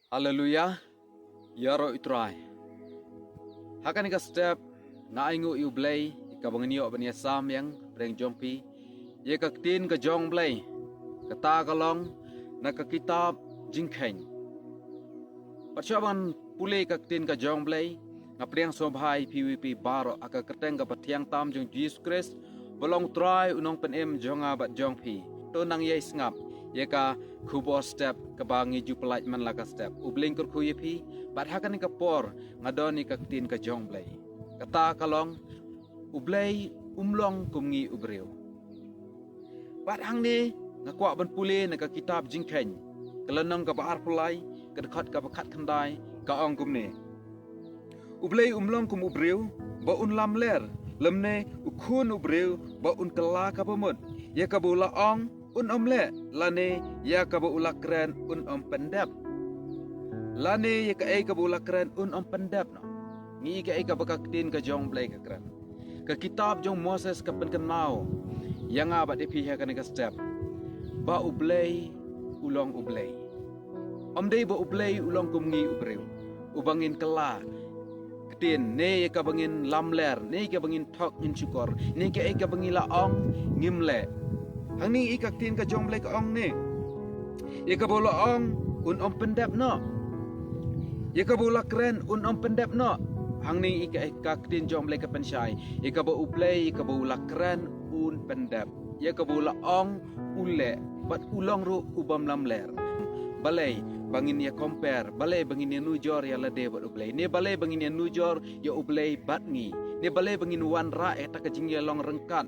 Haleluya, yaro itrai. Hakan ka step na ingu yu blay ka banginyo bania sam yang breng jongpi. Ye ka tin ka jong blay. Kata kalong na ka kitab jingkhen. Pachaban pule ka tin ka jong blay. Ngapriang sobhai PVP baro aka keteng ka patiang tam jong Jesus Christ. Bolong try unong penem jonga bat jongpi. To nang ye ngap. Yeka kubo step kebangi jupelaj man laka step ubling kur kuyepi bat hakan ka por ngadoni ka tin ka jongblay kata kalong ublay umlong kumngi ubreu bat hang ni ngakwa ban pule na ka kitab jingkhen kelenong ka baar pulai ka dekat ka bakat khandai ka ong kumne ublay umlong kum ubreu ba un lam ler lemne ukhun ubreu ba un kala ka pamut ya ka bula ong un omle lane ya kaba ulakren un pendap lane ya ka kaba ulakren un pendap no ngi ka kaba kaktin ka jong blay ka kran ka kitab jong Moses ka pen mau yang abat depi ha kan ka step ba ublay ulong ublay dei ba ublay ulong kumngi ubreu ubangin kala ketin ne ya ka bangin lamler ne ka bangin thok in syukur ne ka bangila ong ngimle hang ni ikak tin ka jong blay ka ong ni. Ika bola ong un pendap no. Ika bola keren un pendap no. Hang ni ikak tin jong blay ka pensai. Ika bo ublay ika bola keren un pendap. Ika bola ong ule bat ulong ru ubam lamler. Balay bangin ya compare, balay bangin ya nujor ya lade bat ublay. Ni balay bangin ya nujor ya ublay bat ngi. Ni balay bangin wan ra eta ka jing ya long rengkat.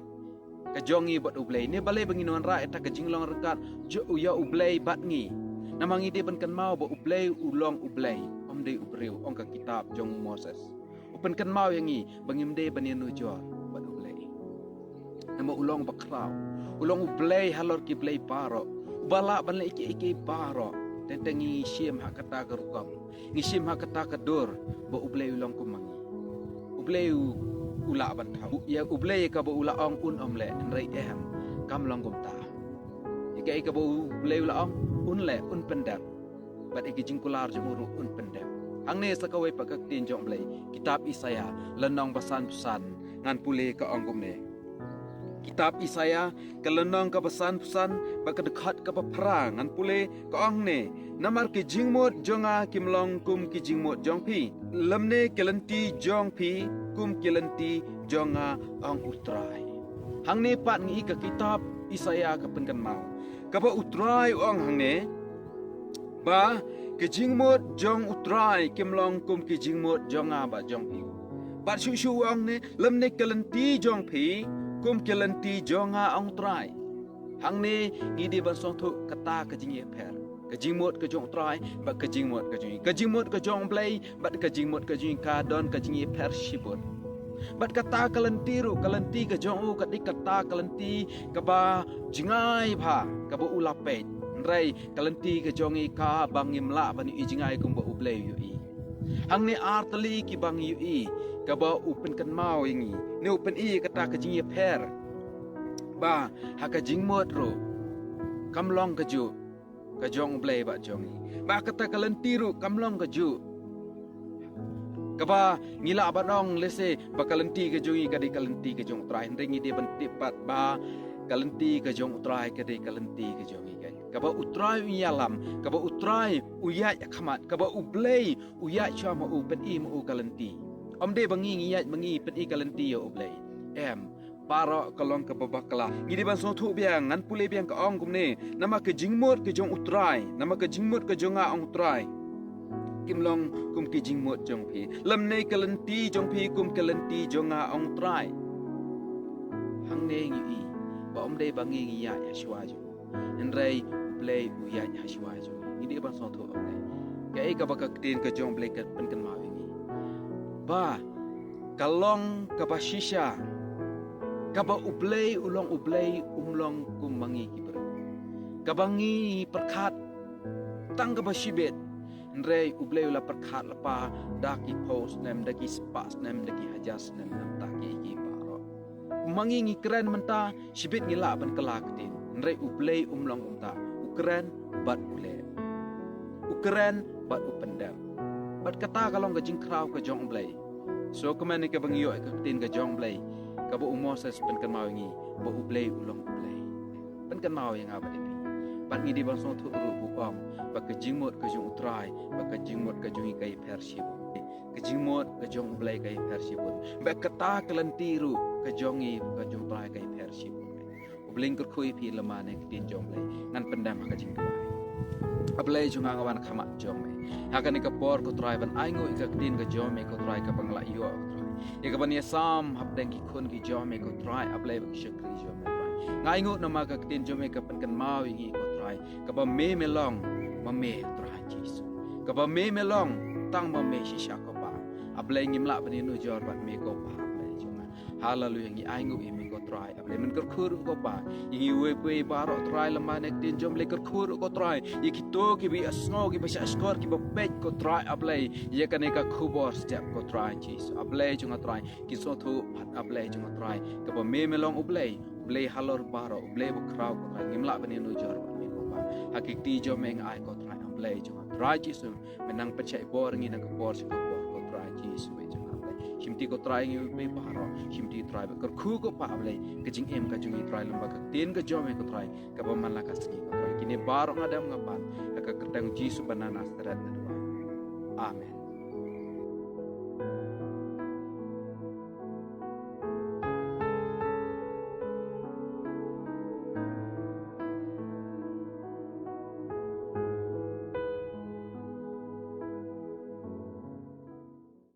Kajongi bat ublay ni balay banginuan ra eta kajinglong rekat jo ya ublay bat ngi namangi de ban kan mau ba ublay ulong ublay dei ubreu ong ka kitab jong Moses upen kan mau yangi bangim de banin nujor bat ublay nama ulong bakraw ulong ublay halor ki blay paro bala ban le iki paro tentengi sim hakata garukam ngi sim hakata kadur ba ublay ulong kumangi ublay ula ban thabu ya ublay ka ba ula ong un omle nrai em kam long gum ta ika ba ublay ula ong un le un pendap bat iki jingkular jumuru un pendap ang ne sakawai pakak tin jong blay kitab Isaya lenong pesan-pesan ngan pule ka ong gum ne kitab Isaya kelenong ka pesan-pesan ba kedekat ka perang ngan pule ka ong ne namar ki jingmot jonga kimlong kum ki jingmot jong pi lemne kelenti jong pi kum kelenti jonga ang utrai hang ne pat ngi ka kitab Isaya ka penkan mau ka ba utrai ong hang ne ba ke jingmot jong utrai kimlong kum ki jingmot jonga ba jong pi bat shu ong ne lemne kelenti jong pi kum kelenti jonga ang utrai hang ne ngi di ban song thu kata ka jing ye per ka jingmot ka jong utrai ba ka jingmot ka jong blay bat ka jingmot ka jing ka don ka jing ye per shibut bat kata kalenti ka jong u kadik kata kalenti ka ba jingai bha ka ba ulapet rai kalenti ka jong i ka bangim la bani i jingai kum ba ublay yu i hang ni artali ki bang yu i ka ba upen kan mau ingi ni upen i kata ka jing ye per ba ha ka jingmot ro kamlong ka ju ka jong blay ba jong i ba kata kalenti ru kamlong ka ju kaba ngila banong lese bakalenti ke jongi kadi kalenti ke jong trai ringi de bantipat ba kalenti ke jong trai kadi kalenti ke jongi kai kaba utrai yalam kaba utrai uyat khamat kaba ublay uyat chama u pen i mu kalenti de bangi ngiyat mangi pen i kalenti yo ublay em para kalong ka babakla ngidi ban so thu biang ngan pule biang ka ong kumne nama ke jingmot ke jong utrai nama ke jingmot ke jonga ong trai kimlong kum ki jingmot jong pi lam nei kalenti jong pi kum kalenti jonga ong trai hang ne ngi i ba dei bangi ngi ya shwa jo enrai play u ya shwa jo ngi de ban so tho ong nei ka e ka ba ka tin ka jong play ka pen kan ma ngi ba kalong ka ba shisha ka ba ublay ulong ublay umlong kum mangi ki ber ka bangi perkhat tang ka ba shibet Nrei ublay ula perkhat lapa daki post nem daki spas nem daki hajas nem daki iki paro mangi ngi keren menta shibit ngila ban kelak tin nrei ublay umlong umta ukren bat ule keren bat upendam bat kata kalong ka jingkraw ka jong blay so kemen ka bangiyo ka tin ka jong blay ka bo umoses pen kan mawi bo ublay ulong ublay pen kan mawi nga bat ipi bat ngi di bang so thu ru bu ong ba ka jingmot ka jong utrai ba ka jingmot ka jong kai pership ka jingmot ka jong ublay kai pership ba kata kelantiru ka jongi ka jong trai kai pership ubling kur khui pi lamane tin jong blay ngan pendam ka jing kai ablay junga ngawan khama jong me hakan ka por ko trai ban ai ngo ka tin ka jong me ko trai ka bangla yo trai ya ka ban ya sam hab deng ki khun ki jong me ko trai ablay ba shakri jong me trai ngai ngo nama ka tin jong me ka pan kan mau ngi ko trai ka ba me melong ma me trai jisu ka ba me melong tang ma me shisha ko ba ablay ngimla ban nu jor bat me ko ba hallelujah ngi ai ngu imi ko try able men kor khur ko pa ngi we pe baro try lama nek tin jom le kor khur ko try yi ki to ki bi asno ki ba skor ki ba pet ko try able ye ka ne ka khubor step ko try jis able junga try ki so thu phat able junga try ka ba me melong able halor baro able bo kraw ko try ngimla bani no jor me ko pa hakik ti jom eng ai ko try able junga try jis menang pechai bor ngi na ko bor ko try jis Himti ko try ngi me paharo himti try ba kar khu ko pa ble ke jing em ka jungi try lamba ka tin ka jome ko try ka ba man la ka sni ko try kini baro ngadam ngapan ka ketang jisu banana serat na dua amen